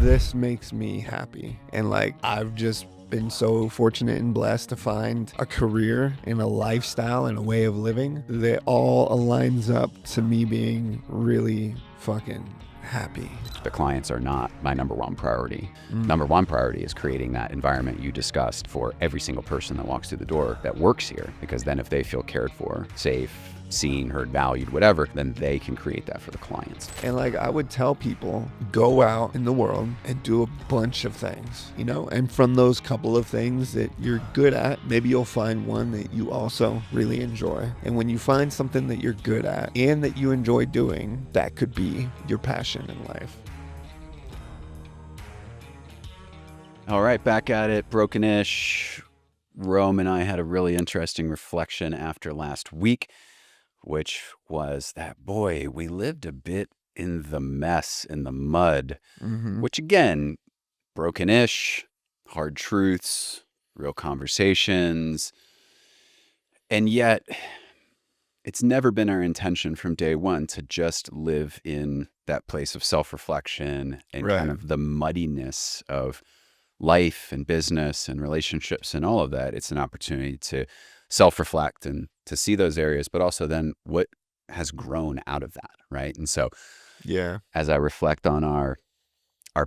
this makes me happy. And like, I've just been so fortunate and blessed to find a career and a lifestyle and a way of living that all aligns up to me being really fucking happy. The clients are not my number one priority. Number one priority is creating that environment you discussed for every single person that walks through the door that works here, because then if they feel cared for, safe, seen, heard, valued, whatever, then they can create that for the clients. And like, I would tell people, go out in the world and do a bunch of things, you know, and from those couple of things that you're good at, maybe you'll find one that you also really enjoy. And when you find something that you're good at and that you enjoy doing, that could be your passion in life. All right, back at it, Broken-ish. Rome and I had a really interesting reflection after last week, which was that, boy, we lived a bit in the mess, in the mud, which again, broken-ish, hard truths, real conversations. And yet, it's never been our intention from day one to just live in that place of self-reflection and kind of the muddiness of life and business and relationships and all of that. It's an opportunity to self-reflect and to see those areas, but also then what has grown out of that, right? And so as I reflect on our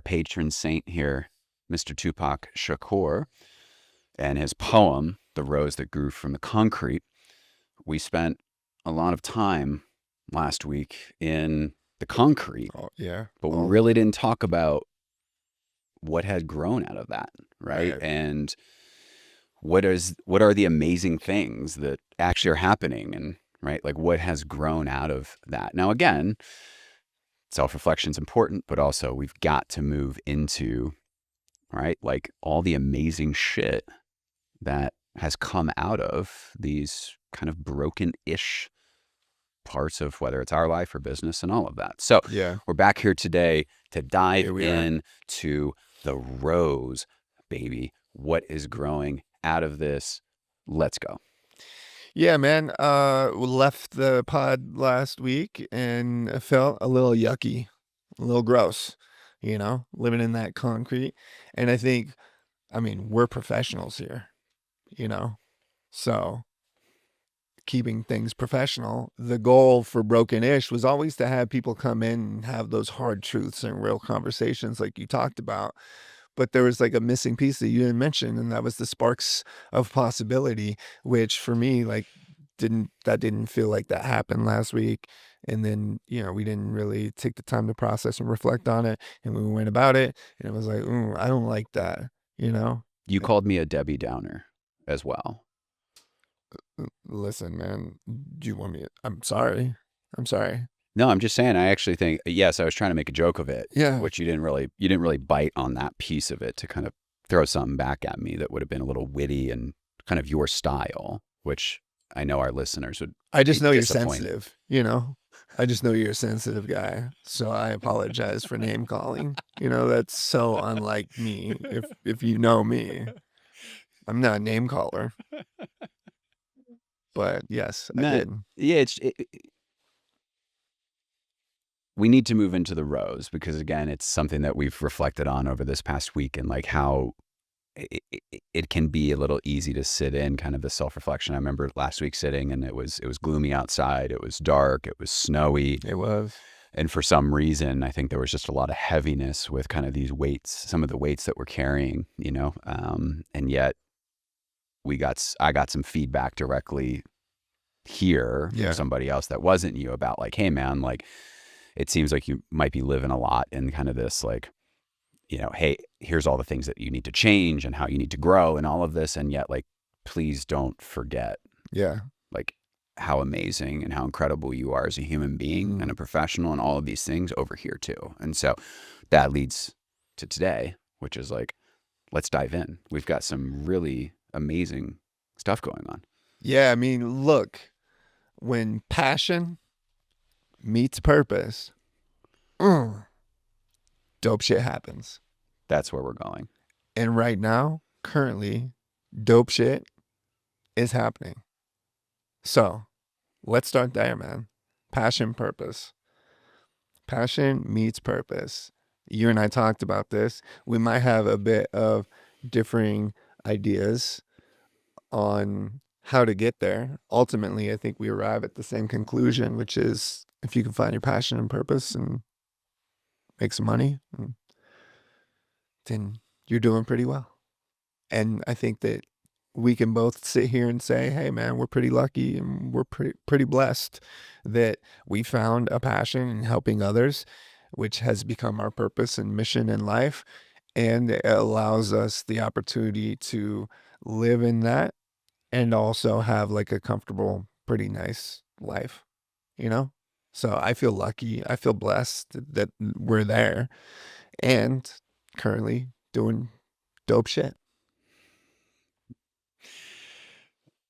patron saint here, Mr. Tupac Shakur, and his poem, The Rose That Grew from the Concrete, we spent a lot of time last week in the concrete, but we really didn't talk about what had grown out of that, right? And what are the amazing things that actually are happening, and right, like what has grown out of that. Now again, self-reflection is important, but also we've got to move into, right, like all the amazing shit that has come out of these kind of broken-ish parts of whether it's our life or business and all of that. So we're back here today to dive into the rose, baby. What is growing out of this? Let's go. Yeah, man. We left the pod last week and it felt a little yucky, a little gross, you know, living in that concrete. And I mean, we're professionals here, you know, so keeping things professional. The goal for Broken-ish was always to have people come in and have those hard truths and real conversations like you talked about. But there was like a missing piece that you didn't mention, and that was the sparks of possibility, which for me, like, didn't feel like that happened last week. And then, you know, we didn't really take the time to process and reflect on it. And we went about it and it was like, I don't like that, you know? You called me a Debbie Downer as well. Listen, man, do you want me I'm sorry. No, I'm just saying, I actually think, yes, I was trying to make a joke of it, which you didn't really bite on that piece of it to kind of throw something back at me that would have been a little witty and kind of your style, which I know our listeners would. I just know you're sensitive, you know? I just know you're a sensitive guy. So I apologize for name calling. You know, that's so unlike me. If you know me, I'm not a name caller. But yes, I did. Yeah, we need to move into the rose because, again, it's something that we've reflected on over this past week, and like how it can be a little easy to sit in kind of the self-reflection. I remember last week sitting and it was gloomy outside. It was dark. It was snowy. It was. And for some reason, I think there was just a lot of heaviness with kind of these weights, some of the weights that we're carrying, you know, and yet I got some feedback directly here from somebody else that wasn't you about like, hey man, like it seems like you might be living a lot in kind of this like, you know, hey, here's all the things that you need to change and how you need to grow and all of this. And yet like, please don't forget like how amazing and how incredible you are as a human being and a professional and all of these things over here too. And so that leads to today, which is like, let's dive in. We've got some really amazing stuff going on. Yeah. I mean, look, when passion meets purpose, dope shit happens. That's where we're going. And right now, currently, dope shit is happening. So let's start there, man. Passion, purpose. Passion meets purpose. You and I talked about this. We might have a bit of differing ideas on how to get there. Ultimately, I think we arrive at the same conclusion, which is if you can find your passion and purpose and make some money, then you're doing pretty well. And I think that we can both sit here and say, "Hey, man, we're pretty lucky and we're pretty blessed that we found a passion in helping others, which has become our purpose and mission in life, and it allows us the opportunity to live in that and also have like a comfortable, pretty nice life, you know?" So I feel lucky. I feel blessed that we're there and currently doing dope shit.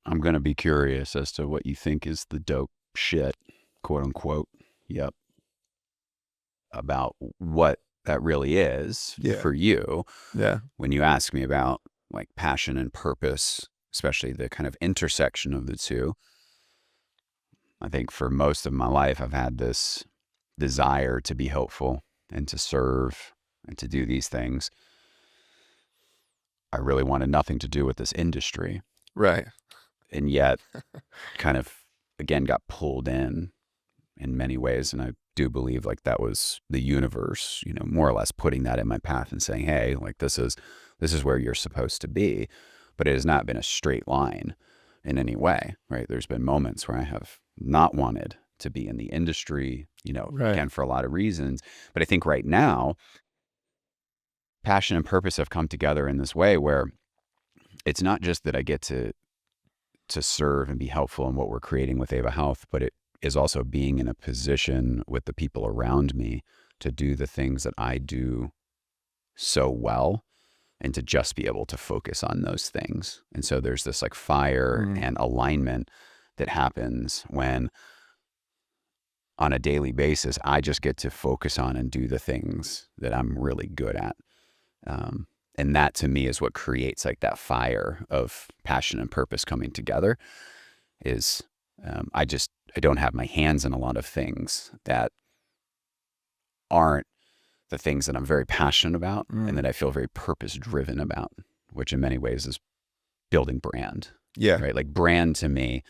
I'm going to be curious as to what you think is the dope shit, quote unquote. Yep. About what that really is Yeah. for you Yeah. when you ask me about like passion and purpose, especially the kind of intersection of the two. I think for most of my life, I've had this desire to be helpful and to serve and to do these things. I really wanted nothing to do with this industry. Right. And yet, kind of, again, got pulled in many ways. And I do believe like that was the universe, more or less putting that in my path and saying, hey, like this is where you're supposed to be. But it has not been a straight line in any way, right? There's been moments where I have not wanted to be in the industry, Right. again, for a lot of reasons. But I think right now, passion and purpose have come together in this way where it's not just that I get to serve and be helpful in what we're creating with Ava Health, but it is also being in a position with the people around me to do the things that I do so well and to just be able to focus on those things. And so there's this like fire Mm. and alignment that happens when on a daily basis, I just get to focus on and do the things that I'm really good at. And that to me is what creates like that fire of passion and purpose coming together is I don't have my hands in a lot of things that aren't the things that I'm very passionate about and Mm. that I feel very purpose driven about, which in many ways is building brand, Yeah. right? Like brand to me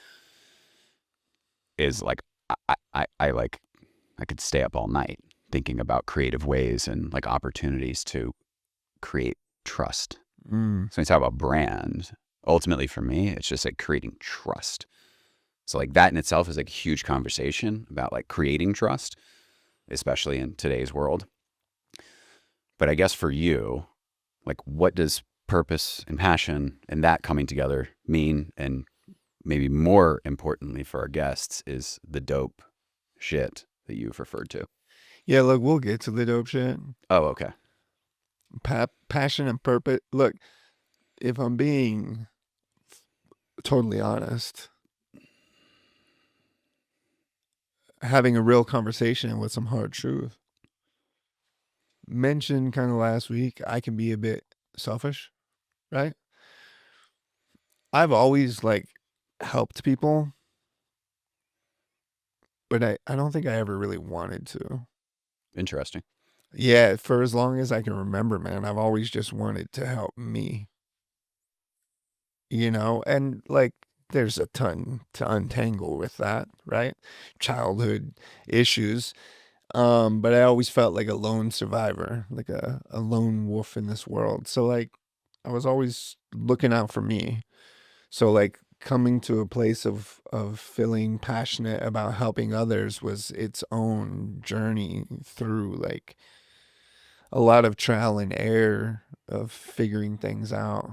is like, I like, I could stay up all night thinking about creative ways and like opportunities to create trust. Mm. So when you talk about brand, ultimately for me, it's just like creating trust. So like that in itself is like a huge conversation about like creating trust, especially in today's world. But I guess for you, like what does purpose and passion and that coming together mean? And maybe more importantly for our guests is the dope shit that you've referred to. Yeah, look, we'll get to the dope shit. Oh, okay. Passion and purpose. Look, if I'm being totally honest, having a real conversation with some hard truth. Mentioned kind of last week, I can be a bit selfish, right? I've always like helped people, but I don't think I ever really wanted to. Interesting. Yeah, for as long as I can remember, man, I've always just wanted to help me, and like there's a ton to untangle with that, right? Childhood issues. But I always felt like a lone survivor, like a lone wolf in this world. So like I was always looking out for me. So like coming to a place of feeling passionate about helping others was its own journey through like a lot of trial and error of figuring things out,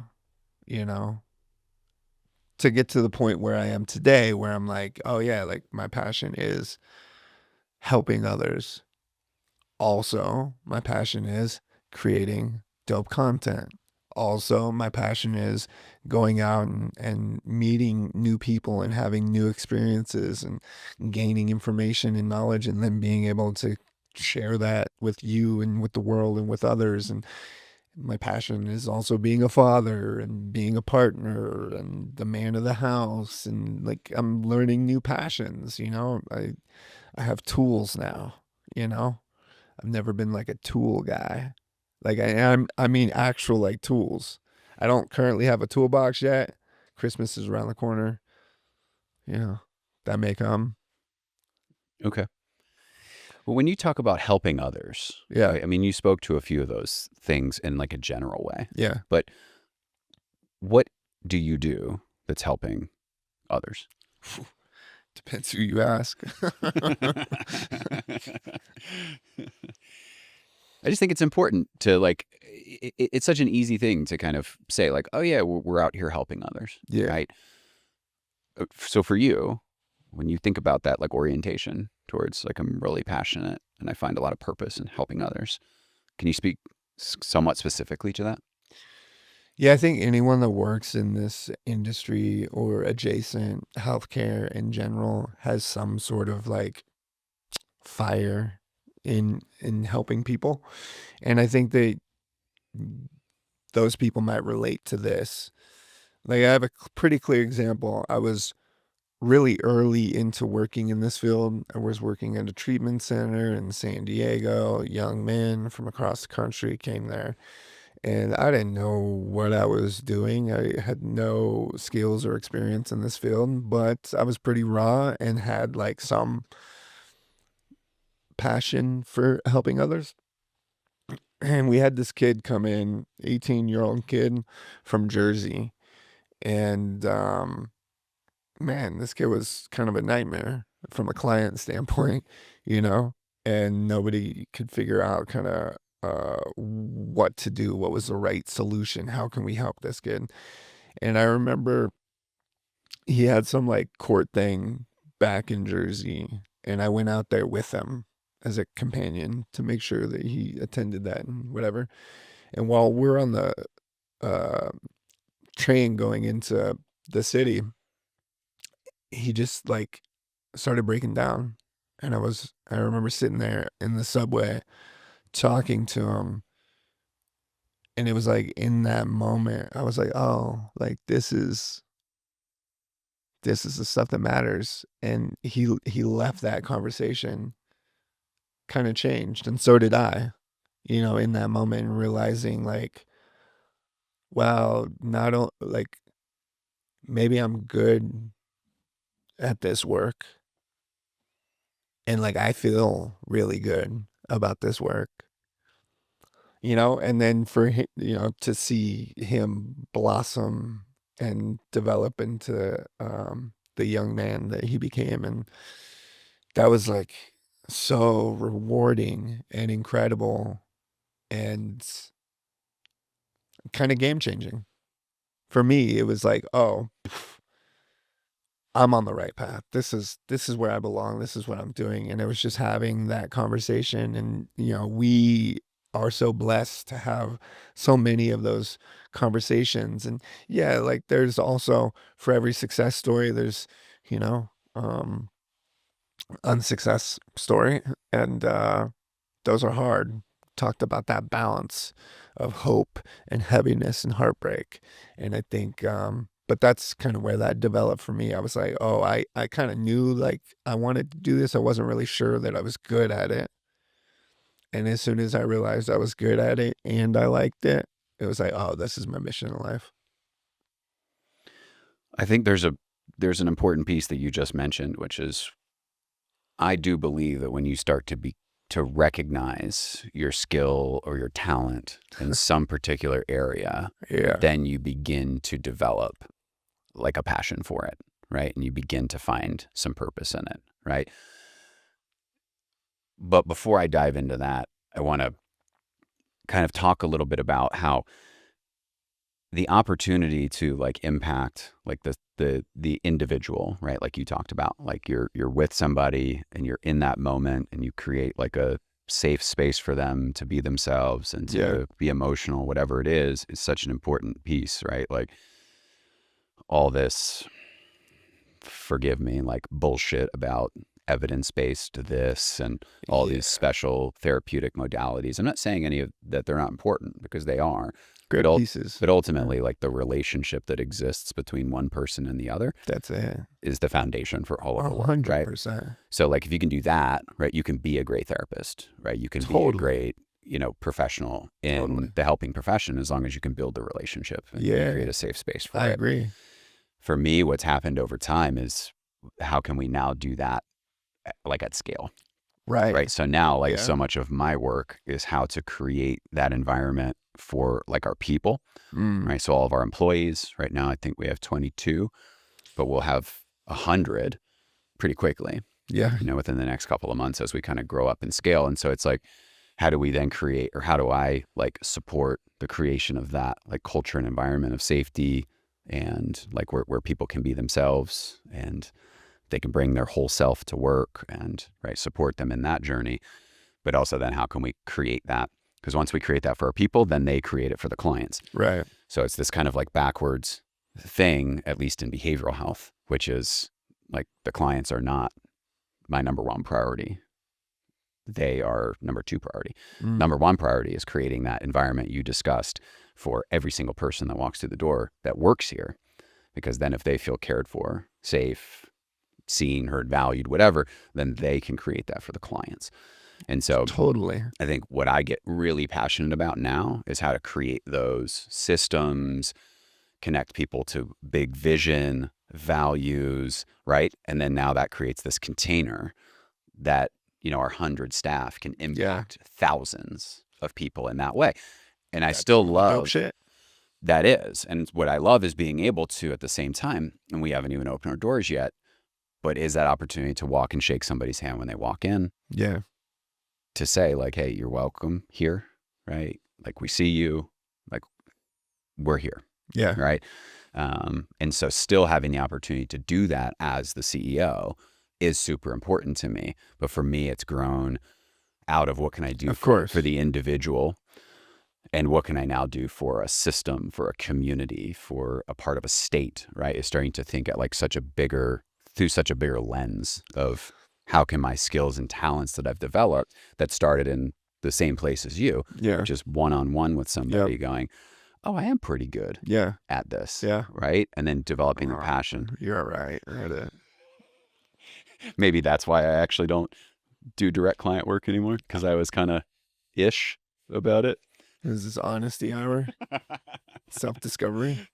you know, to get to the point where I am today, where I'm like, oh yeah, like my passion is helping others. Also, my passion is creating dope content. Also, my passion is going out and meeting new people and having new experiences and gaining information and knowledge and then being able to share that with you and with the world and with others. And my passion is also being a father and being a partner and the man of the house. And like I'm learning new passions, I have tools now, you know? I've never been like a tool guy. Like I mean actual like tools. I don't currently have a toolbox yet. Christmas is around the corner. Yeah, that may come. Okay. Well, when you talk about helping others, Yeah, right? I mean, you spoke to a few of those things in like a general way, yeah. but what do you do that's helping others? Depends who you ask. I just think it's important to like, it's such an easy thing to kind of say, like, oh, yeah, we're out here helping others, Yeah. right? So for you, when you think about that, like orientation towards, like, I'm really passionate and I find a lot of purpose in helping others, can you speak somewhat specifically to that? Yeah, I think anyone that works in this industry or adjacent healthcare in general has some sort of like fire in helping people. And I think that those people might relate to this. Like I have a pretty clear example. I was really early into working in this field. I was working at a treatment center in San Diego. A young man from across the country came there, and I didn't know what I was doing. I had no skills or experience in this field, but I was pretty raw and had like some passion for helping others. And we had this kid come in, 18-year-old kid from Jersey. And man, this kid was kind of a nightmare from a client standpoint, you know, and nobody could figure out kind of what to do, what was the right solution, how can we help this kid? And I remember he had some like court thing back in Jersey, and I went out there with him as a companion to make sure that he attended that and whatever. And while we're on the uh, train going into the city, he just like started breaking down. And I remember sitting there in the subway talking to him. And it was like in that moment, I was like, oh, like this is the stuff that matters. And he left that conversation kind of changed. And so did I, you know, in that moment, realizing like, wow, like maybe I'm good at this work. And like I feel really good about this work, you know, and then for him, you know, to see him blossom and develop into the young man that he became, and that was like so rewarding and incredible and kind of game changing for me. It was like, oh, I'm on the right path. This is where I belong. This is what I'm doing. And it was just having that conversation. And, you know, we are so blessed to have so many of those conversations. And yeah, like there's also for every success story, there's, you know, unsuccess story. And those are hard. Talked about that balance of hope and heaviness and heartbreak. And I think, but that's kind of where that developed for me. I was like, oh, I kind of knew like I wanted to do this. I wasn't really sure that I was good at it. And as soon as I realized I was good at it and I liked it, it was like, oh, this is my mission in life. I think there's an important piece that you just mentioned, which is I do believe that when you start to recognize your skill or your talent in some particular area, Yeah. then you begin to develop like a passion for it, right? And you begin to find some purpose in it, right? But before I dive into that, I want to kind of talk a little bit about how the opportunity to like impact like the individual, right? Like you talked about, like you're with somebody and you're in that moment and you create like a safe space for them to be themselves and Yeah. to be emotional, whatever it is such an important piece, right? Like all this, forgive me, like bullshit about evidence-based this and all Yeah. these special therapeutic modalities. I'm not saying any of that they're not important, because they are, but Good pieces. but ultimately, like, the relationship that exists between one person and the other That's it. is the foundation for all of the work, right? 100%. So, like, if you can do that, right, you can be a great therapist, right? You can be a Totally. great, professional in Totally. the helping profession, as long as you can build the relationship and you create Yeah. a safe space I for it. agree. For me, what's happened over time is, how can we now do that, like, at scale, Right. right? So now, like, Yeah. so much of my work is how to create that environment for, like, our people, Mm. right? So all of our employees right now, I think we have 22, but we'll have 100 pretty quickly, Yeah. within the next couple of months, as we kind of grow up and scale. And so it's like, how do we then create, or how do I, like, support the creation of that, like, culture and environment of safety, and, like, where people can be themselves and they can bring their whole self to work, and, right, support them in that journey. But also, then how can we create that? Because once we create that for our people, then they create it for the clients. Right. So it's this kind of, like, backwards thing, at least in behavioral health, which is, like, the clients are not my number one priority. They are number two priority. Mm. Number one priority is creating that environment you discussed for every single person that walks through the door that works here. Because then, if they feel cared for, safe, seen, heard, valued, whatever, then they can create that for the clients. And so Totally. I think what I get really passionate about now is how to create those systems, connect people to big vision, values, right? And then now that creates this container that, our 100 staff can impact thousands of people in that way. And I That's still some dope love shit. that is. And what I love is being able to, at the same time, and we haven't even opened our doors yet, but is that opportunity to walk and shake somebody's hand when they walk in, Yeah. to say, like, hey, you're welcome here, right? Like, we see you, like, we're here, Yeah. right? And so still having the opportunity to do that as the CEO is super important to me. But for me, it's grown out of what can I do Of for course. the individual, and what can I now do for a system, for a community, for a part of a state, right? Is starting to think at, like, through such a bigger lens of, how can my skills and talents that I've developed, that started in the same place as you, Yeah. which is one-on-one with somebody, Yep. going, oh, I am pretty good Yeah. at this, Yeah. right? And then developing the passion. You're right. Right. Maybe that's why I actually don't do direct client work anymore, because I was kind of ish about it. This is honesty hour, self-discovery.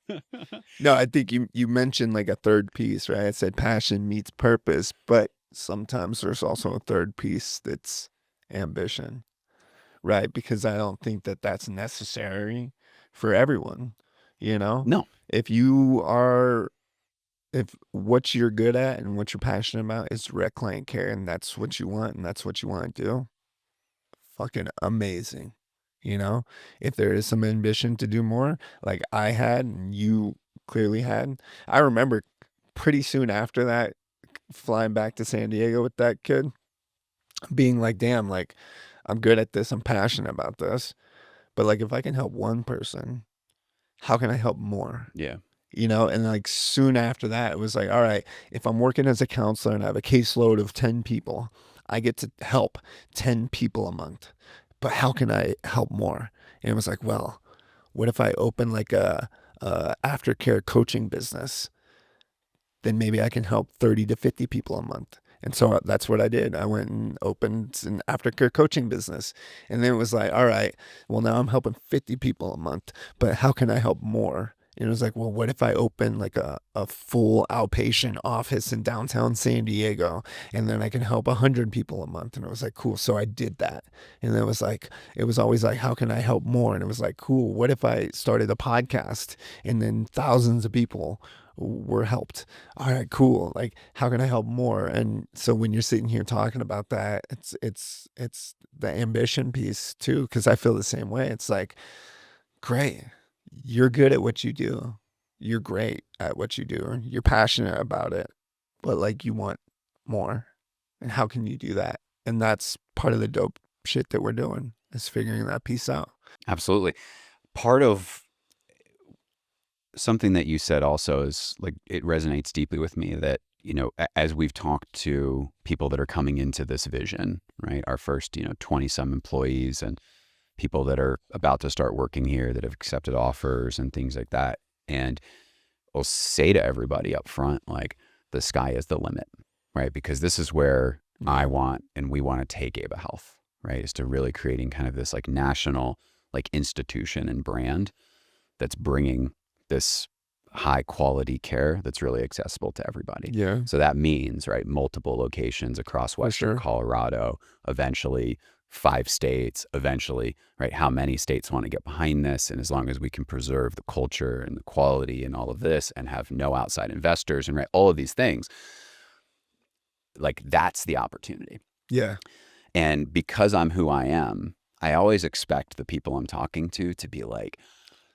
No, I think you mentioned, like, a third piece, right? I said passion meets purpose, but sometimes there's also a third piece that's ambition, right? Because I don't think that that's necessary for everyone, you know? No. If you are if what you're good at and what you're passionate about is direct client care, and that's what you want and that's what you want to do, fucking amazing. You know, if there is some ambition to do more, like I had and you clearly had, I remember pretty soon after that, flying back to San Diego with that kid, being like, damn, like, I'm good at this, I'm passionate about this. But like, if I can help one person, how can I help more? Yeah. You know, and like soon after that, it was like, all right, if I'm working as a counselor and I have a caseload of 10 people, I get to help 10 people a month. But how can I help more? And it was like, well, what if I open like a aftercare coaching business? Then maybe I can help 30 to 50 people a month. And so that's what I did. I went and opened an aftercare coaching business. And then it was like, all right, well, now I'm helping 50 people a month, but how can I help more? And it was like, well, what if I open like a full outpatient office in downtown San Diego, and then I can help 100 people a month? And it was like, cool. So I did that. And it was like, it was always like, how can I help more? And it was like, cool. What if I started a podcast and then thousands of people were helped? All right, cool. Like, how can I help more? And so when you're sitting here talking about that, it's the ambition piece too, because I feel the same way. It's like, great, you're good at what you do. You're great at what you do. You're passionate about it, but like you want more. And how can you do that? And that's part of the dope shit that we're doing, is figuring that piece out. Absolutely. Part of something that you said also is, like, it resonates deeply with me, that, as we've talked to people that are coming into this vision, right? Our first, 20 some employees and people that are about to start working here that have accepted offers and things like that. And we'll say to everybody up front, like, the sky is the limit, right? Because this is where I want and we want to take Ava Health, right? Is to really creating kind of this like national like institution and brand that's bringing this high quality care that's really accessible to everybody. Yeah, So that means, right, multiple locations across for Western sure. Colorado, eventually 5 states, eventually, right? How many states want to get behind this? And as long as we can preserve the culture and the quality and all of this and have no outside investors and right, all of these things, like that's the opportunity. Yeah. And because I'm who I am, I always expect the people I'm talking to be like,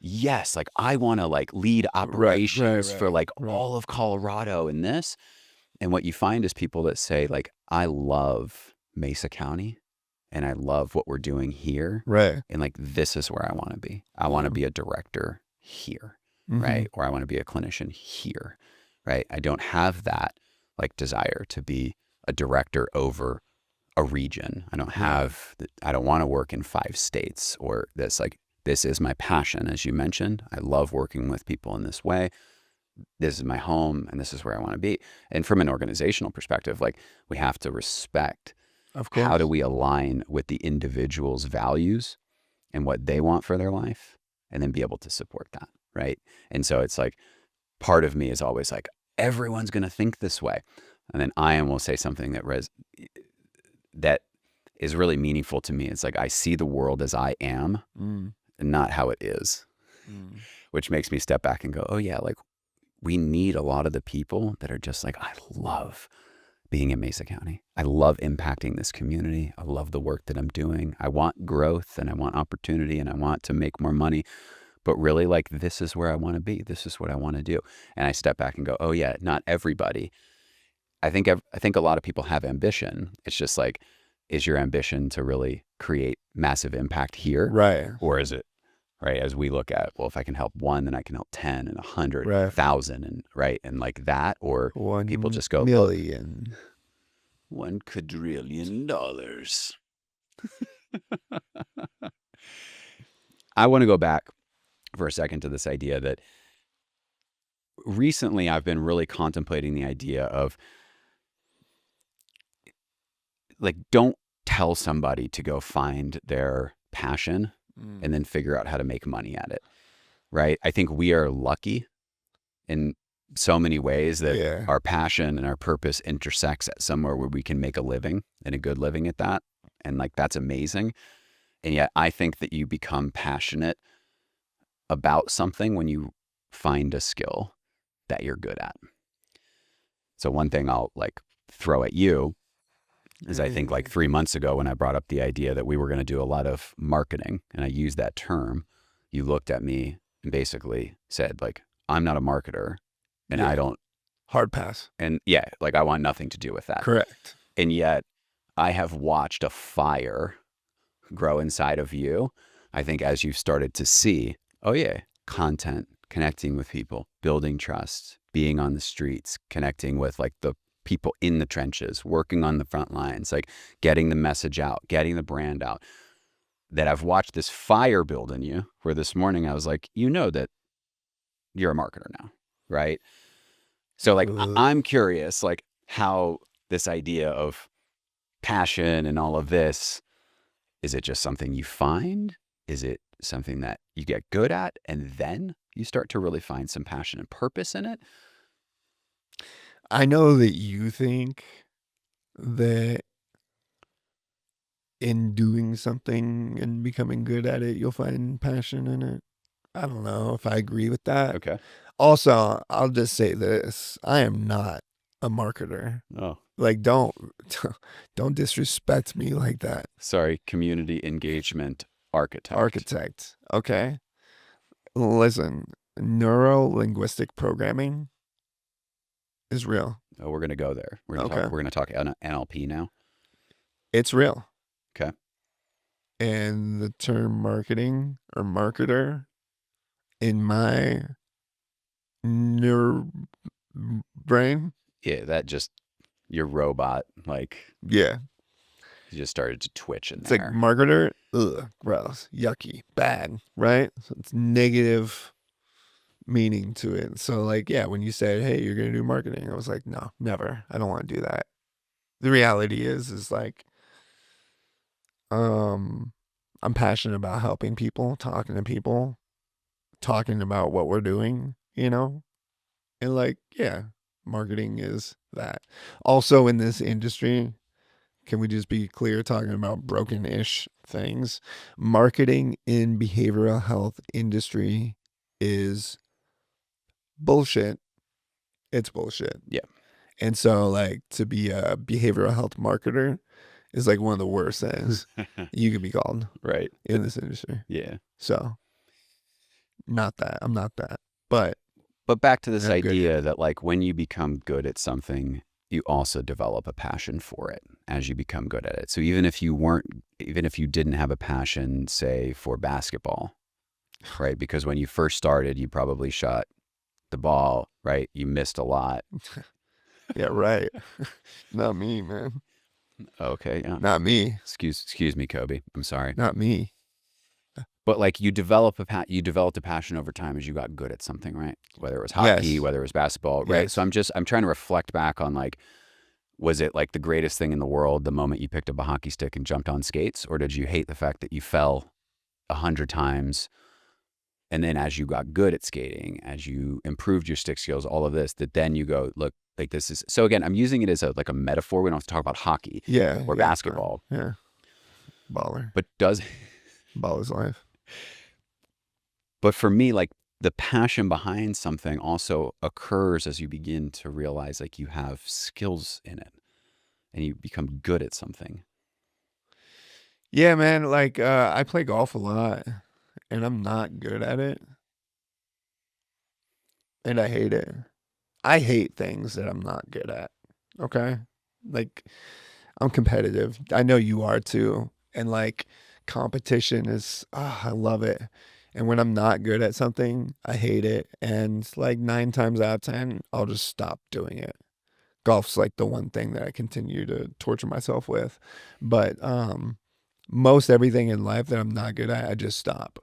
yes, like I want to like lead Right, right, operations for right, like right. all of Colorado in this. And what you find is people that say like, I love Mesa County and I love what we're doing here. Right. And like, this is where I want to be. I want to Yeah. be a director here, Mhm. right? Or I want to be a clinician here, right? I don't have that like desire to be a director over a region. Yeah. I don't want to work in 5 states or this. Like, this is my passion, as you mentioned. I love working with people in this way. This is my home and this is where I want to be. And from an organizational perspective, like, we have to respect Of how do course. we align with the individual's values and what they want for their life and then be able to support that, right? And so it's like part of me is always like, everyone's going to think this way. And then I will say something that is really meaningful to me. It's like, I see the world as I am Mm, and not how it is, mm. which makes me step back and go, oh yeah, like we need a lot of the people that are just like, I love being in Mesa County. I love impacting this community. I love the work that I'm doing. I want growth and I want opportunity and I want to make more money. But really, like, this is where I want to be. This is what I want to do. And I step back and go, oh yeah, not everybody. I think a lot of people have ambition. It's just like, is your ambition to really create massive impact here, Right. or is it right as we look at, well, if I can help one, then I can help 10 and 100 and Right. 1,000 and right and like that, or people 1 just go, oh, million. $1 quadrillion. I want to go back for a second to this idea that recently I've been really contemplating the idea of like, don't tell somebody to go find their passion Mm. and then figure out how to make money at it. Right. I think we are lucky in so many ways that Yeah. our passion and our purpose intersects at somewhere where we can make a living and a good living at that. And like, that's amazing. And yet I think that you become passionate about something when you find a skill that you're good at. So one thing I'll like throw at you is I think like 3 months ago when I brought up the idea that we were going to do a lot of marketing and I used that term, you looked at me and basically said like, I'm not a marketer and I Yeah. don't, Hard pass. and yeah, like I want nothing to do with that. Correct. And yet I have watched a fire grow inside of you. I think as you've started to see, oh yeah, content, connecting with people, building trust, being on the streets, connecting with like the people in the trenches, working on the front lines, like getting the message out, getting the brand out, that I've watched this fire build in you, where this morning I was like, you know that you're a marketer now, right? So like I'm curious like how this idea of passion and all of this, is it just something you find? Is it something that you get good at and then you start to really find some passion and purpose in it? I know that you think that in doing something and becoming good at it, you'll find passion in it. I don't know if I agree with that. Okay. Also, I'll just say this. I am not a marketer. Oh, Like, don't don't disrespect me like that. sorry. Community engagement architect. Architect. Okay. Listen, neuro linguistic programming is real. Oh, we're gonna go there. Okay. We're gonna talk NLP now. It's real. Okay. And the term marketing or marketer in my neuro brain Yeah, that just your robot, like Yeah. you just started to twitch in It's like there. marketer, ugh, gross, yucky, bad, right? So it's negative meaning to it. So like, yeah, when you said, "Hey, you're gonna do marketing," I was like, "No, never. I don't want to do that." The reality is like, um, I'm passionate about helping people, talking to people, talking about what we're doing, and like, yeah, marketing is that. Also, in this industry, can we just be clear talking about broken-ish things? Marketing in behavioral health industry is bullshit. It's bullshit. Yeah. And so like to be a behavioral health marketer is like one of the worst things you could be called Right. in this industry. Yeah. So not that. I'm not that. But But back to I this have good idea hands. that like when you become good at something, you also develop a passion for it as you become good at it. So even if you didn't have a passion, say for basketball, right? Because when you first started, you probably shot the ball, right? You missed a lot. Yeah, right. Not me, man. Okay. Yeah. Not me. Excuse me, Kobe. I'm sorry. Not me. But like you developed a passion over time as you got good at something, right? Whether it was hockey, Yes. whether it was basketball, right? So Yes. I'm trying to reflect back on like, was it like the greatest thing in the world the moment you picked up a hockey stick and jumped on skates, or did you hate the fact that you fell 100 times, and then as you got good at skating, as you improved your stick skills, all of this, that then you go, look, like this is so again, I'm using it as like a metaphor. We don't have to talk about hockey Yeah, or yeah, fine. basketball, Yeah. Baller. but does Baller's life. but for me, like the passion behind something also occurs as you begin to realize like you have skills in it and you become good at something. Yeah, man, like I play golf a lot and I'm not good at it and I hate it. I hate things that I'm not good at. Okay? Like I'm competitive. I know you are too. And like competition is I love it. And when I'm not good at something, I hate it. And like 9 times out of 10, I'll just stop doing it. Golf's like the one thing that I continue to torture myself with. But most everything in life that I'm not good at, I just stop.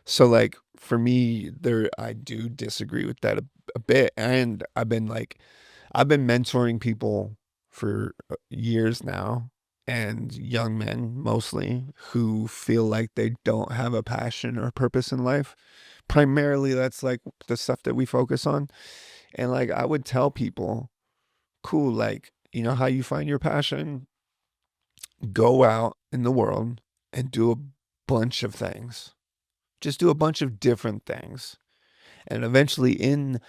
So like for me, there I do disagree with that a bit. And I've been mentoring people for years now, and young men mostly who feel like they don't have a passion or purpose in life. Primarily that's like the stuff that we focus on. And like I would tell people, cool, like, you know how you find your passion? Go out in the world and do a bunch of things. Just do a bunch of different things. And eventually, in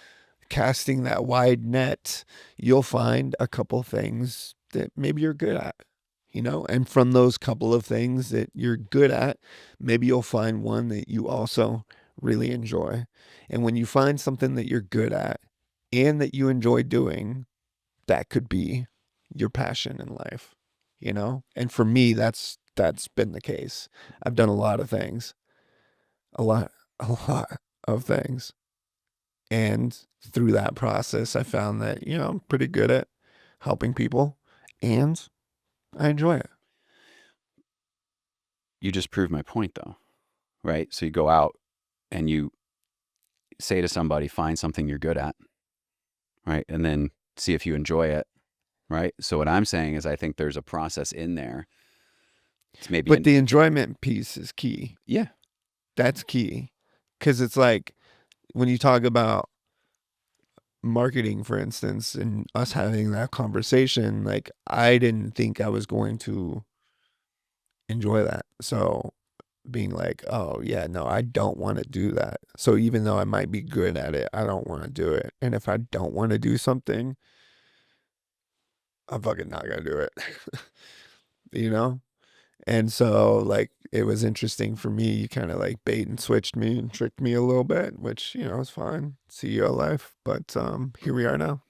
casting that wide net, you'll find a couple things that maybe you're good at, And from those couple of things that you're good at, maybe you'll find one that you also really enjoy. And when you find something that you're good at and that you enjoy doing, that could be your passion in life. And for me, that's been the case. I've done a lot of things, a lot, a lot of things. And through that process, I found that, I'm pretty good at helping people and I enjoy it. You just proved my point though, right? So you go out and you say to somebody, find something you're good at, right? And then see if you enjoy it, right? So what I'm saying is I think there's a process in there. It's maybe But an the enjoyment piece is key. yeah. That's key. Because it's like when you talk about marketing, for instance, and us having that conversation, like I didn't think I was going to enjoy that. So being like, oh, yeah, no, I don't want to do that. So even though I might be good at it, I don't want to do it. And if I don't want to do something, I'm fucking not going to do it, you know? And so, like, it was interesting for me. You kind of like bait and switched me and tricked me a little bit, which, is fine. CEO life. But here we are now.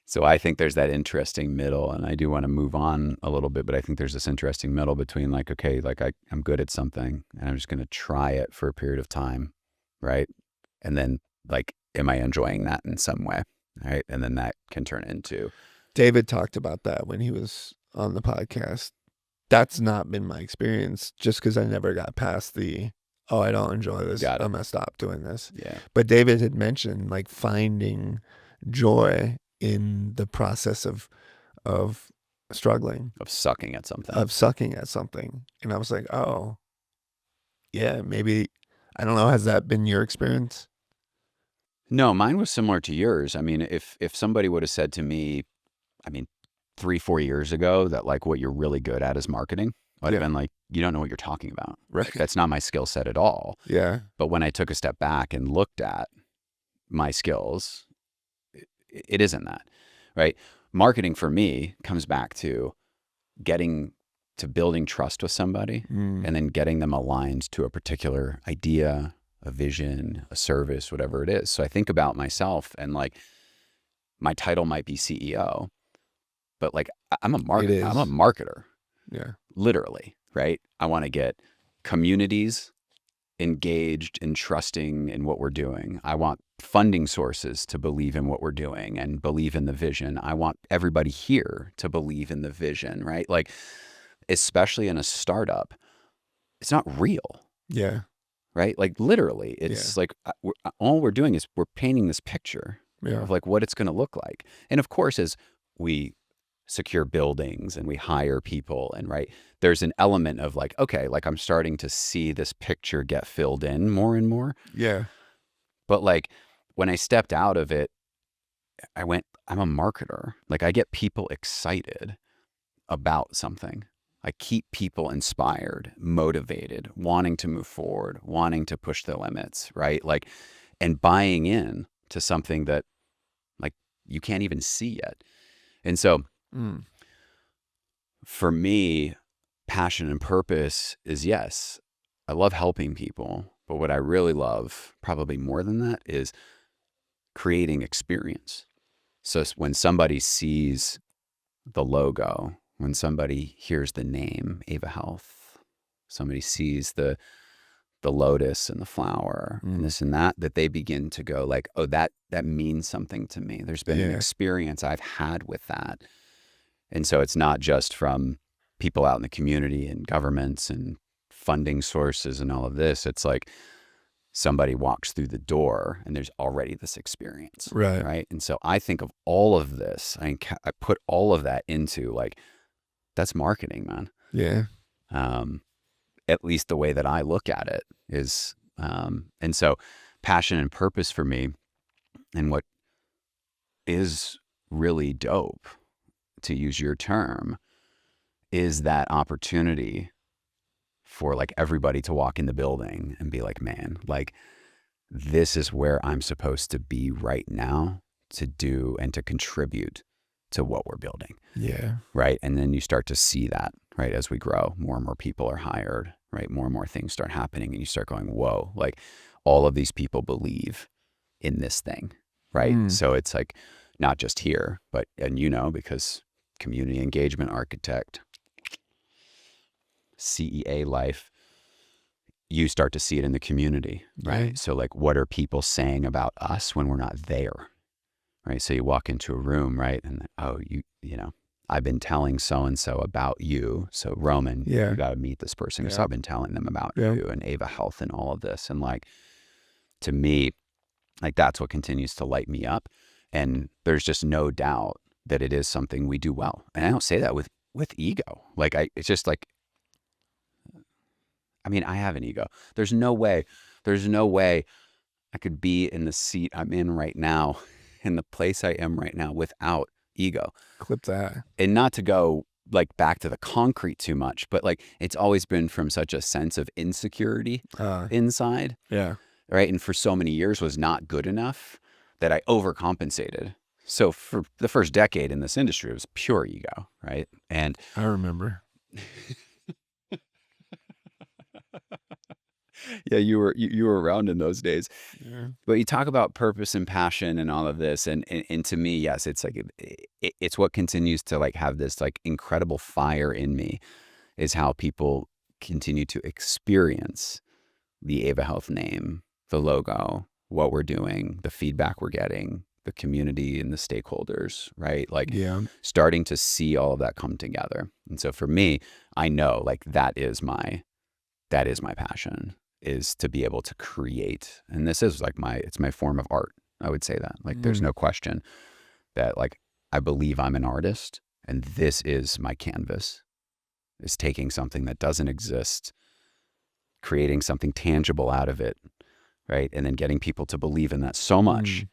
So I think there's that interesting middle, and I do want to move on a little bit, but I think there's this interesting middle between like, okay, like I'm good at something and I'm just going to try it for a period of time, right? And then like, am I enjoying that in some way? right? And then that can turn into, David talked about that when he was on the podcast. That's not been my experience just because I never got past the, oh, I don't enjoy this. got it. I'm going to stop doing this. Yeah. But David had mentioned like finding joy in the process of struggling, Of sucking at something. of sucking at something. And I was like, oh, yeah, maybe, I don't know. Has that been your experience? No, mine was similar to yours. I mean, if somebody would have said to me, I mean, 3, 4 years ago that like what you're really good at is marketing, I'd have Yeah. been like, you don't know what you're talking about. Right. Like, that's not my skill set at all. Yeah. But when I took a step back and looked at my skills, it isn't that, right? Marketing for me comes back to getting to building trust with somebody Mm. and then getting them aligned to a particular idea, a vision, a service, whatever it is. So I think about myself and like my title might be CEO, but like I'm a It I'm a is. marketer, Yeah. literally, right? I want to get communities engaged and trusting in what we're doing. I want funding sources to believe in what we're doing and believe in the vision. I want everybody here to believe in the vision, right? Like, especially in a startup, it's not real, Yeah. right? Like, literally, Yeah. it's like all we're doing is we're painting this picture Yeah. of like what it's going to look like. And of course, as we secure buildings and we hire people and right, there's an element of like, okay, like I'm starting to see this picture get filled in more and more. Yeah. But like when I stepped out of it, I went, I'm a marketer. Like I get people excited about something. I keep people inspired, motivated, wanting to move forward, wanting to push the limits, right? Like, and buying in to something that like you can't even see yet. And so Mm. for me, passion and purpose is yes, I love helping people. But what I really love, probably more than that, is creating experience. So when somebody sees the logo, when somebody hears the name Ava Health, somebody sees the lotus and the flower and this and that, that they begin to go like, oh, that means something to me. There's been an Yeah. experience I've had with that. And so it's not just from people out in the community and governments and funding sources and all of this. It's like somebody walks through the door and there's already this experience. Right. Right. And so I think of all of this, I put all of that into like, that's marketing, man. Yeah. At least the way that I look at it is, and so passion and purpose for me and what is really dope, to use your term, is that opportunity for like everybody to walk in the building and be like, man, like this is where I'm supposed to be right now to do and to contribute to what we're building. Yeah. Right. And then you start to see that, right, as we grow, more and more people are hired, right? More and more things start happening and you start going, whoa, like all of these people believe in this thing. Right. Mm. So it's like not just here, but, and you know, because community engagement architect, CEA life, you start to see it in the community, right? Right. So like, what are people saying about us when we're not there, right? So you walk into a room, right? And oh, you know, I've been telling so-and-so about you. So Roman, Yeah. you got to meet this person because Yeah. I've been telling them about Yeah. you and Ava Health and all of this. And like, to me, like that's what continues to light me up. And there's just no doubt that it is something we do well. And I don't say that with ego. Like it's just like, I mean, I have an ego. There's no way I could be in the seat I'm in right now, in the place I am right now without ego. Clip that. And not to go like back to the concrete too much, but like it's always been from such a sense of insecurity inside, Yeah. right? And for so many years was not good enough that I overcompensated. So for the first decade in this industry, it was pure ego, right? And I remember. yeah, you were around in those days. Yeah. But you talk about purpose and passion and all of this, and to me, yes, it's like it's what continues to like have this like incredible fire in me, is how people continue to experience the Ava Health name, the logo, what we're doing, the feedback we're getting, the community and the stakeholders, right? Like Yeah. starting to see all of that come together. And so for me, I know like that is my passion, is to be able to create. And this is like it's my form of art. I would say that. Like there's no question that like I believe I'm an artist, and this is my canvas, is taking something that doesn't exist, creating something tangible out of it, right? And then getting people to believe in that so much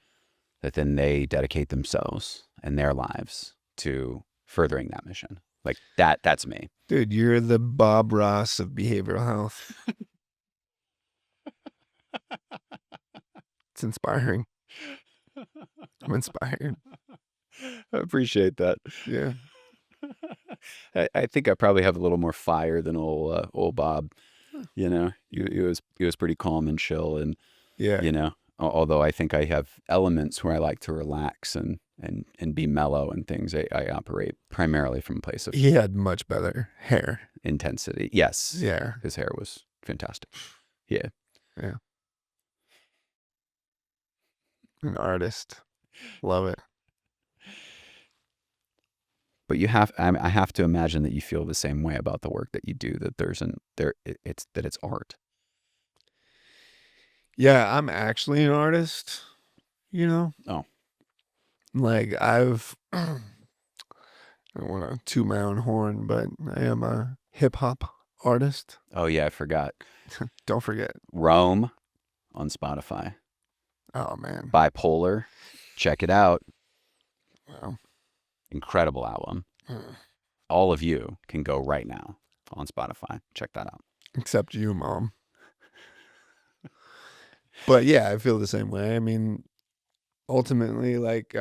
that then they dedicate themselves and their lives to furthering that mission. Like that's me. Dude, you're the Bob Ross of behavioral health. It's inspiring. I'm inspired. I appreciate that. Yeah. I think I probably have a little more fire than old Bob. You know, he was pretty calm and chill, and Yeah. you know, although I think I have elements where I like to relax and be mellow and things. I operate primarily from a place of He had much better hair. intensity. Yes. Yeah. His hair was fantastic. Yeah. Yeah. An artist. Love it. But I have to imagine that you feel the same way about the work that you do, that it's art. Yeah, I'm actually an artist, you know? Oh. Like I don't want to toot my own horn, but I am a hip hop artist. Oh yeah, I forgot. Don't forget. Rome on Spotify. Oh man. Bipolar. Check it out. Wow. Incredible album. All of you can go right now on Spotify. Check that out. Except you, Mom. But yeah, I feel the same way. I mean, ultimately, like,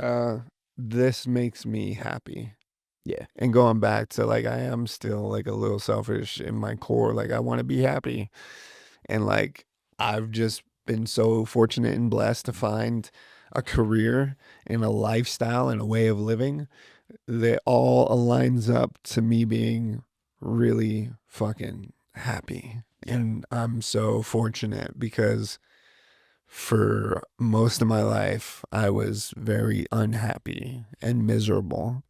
this makes me happy. Yeah. And going back to like, I am still like a little selfish in my core. Like, I want to be happy. And like, I've just been so fortunate and blessed to find a career and a lifestyle and a way of living that all aligns up to me being really fucking happy. And I'm so fortunate because for most of my life, I was very unhappy and miserable,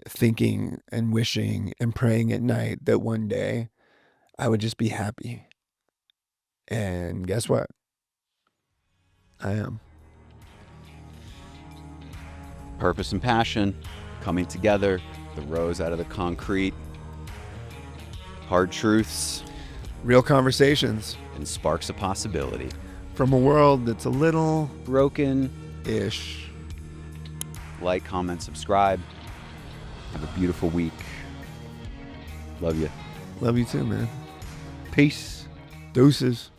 thinking and wishing and praying at night that one day I would just be happy. And guess what? I am. Purpose and passion coming together, the rose out of the concrete, hard truths, Real conversations and sparks of possibility. from a world that's a little Broken. ish. Like, comment, subscribe. Have a beautiful week. Love you. Love you too, man. Peace. Deuces.